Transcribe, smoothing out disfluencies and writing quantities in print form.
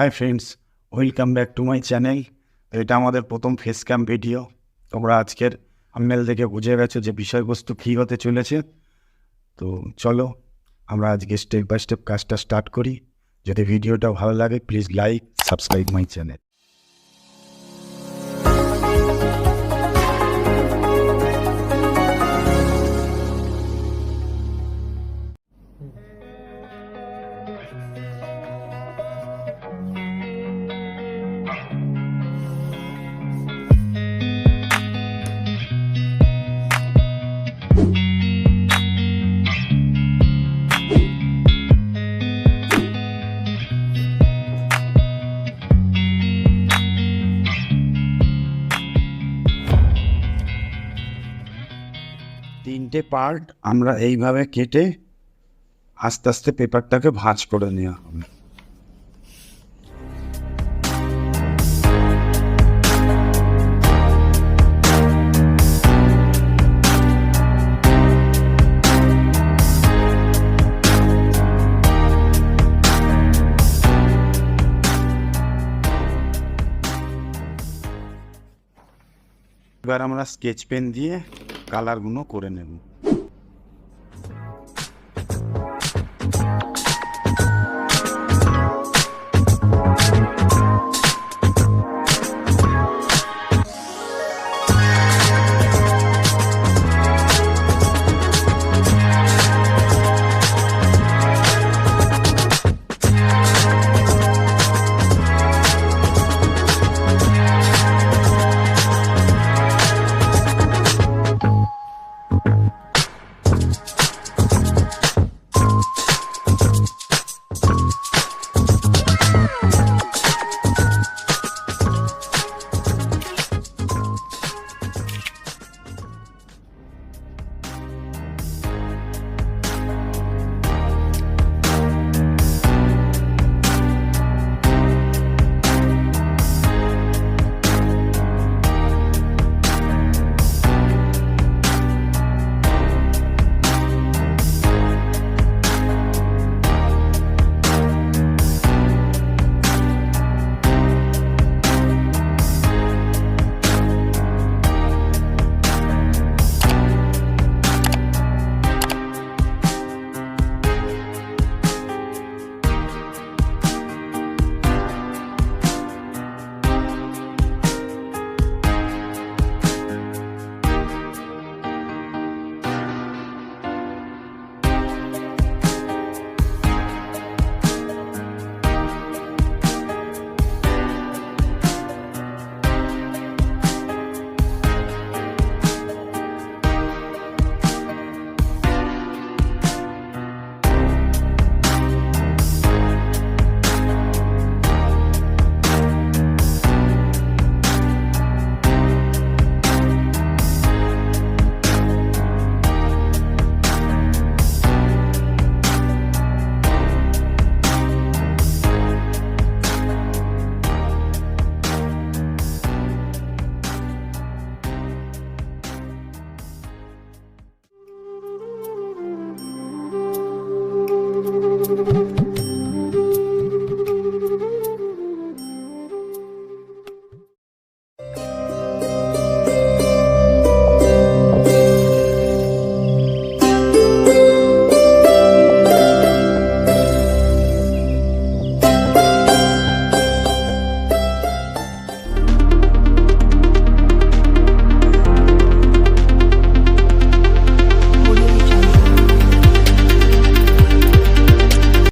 Hi friends, welcome back to my channel. এটা আমাদের প্রথম ফেস ক্যাম ভিডিও। তোমরা আজকের থাম্বনেল দেখে বুঝে গেছো যে বিষয়বস্তু কী হতে চলেছে। তো চলো আমরা আজকে স্টেপ বাই স্টেপ কাজটা স্টার্ট করি। যদি ভিডিওটা ভালো লাগে please like, subscribe my channel. তিনটে পার্ট আমরা এইভাবে কেটে আস্তে আস্তে পেপারটাকে ভাঁজ করে নেওয়া হবে। এবার আমরা স্কেচ পেন দিয়ে কালারগুলো করে নেব।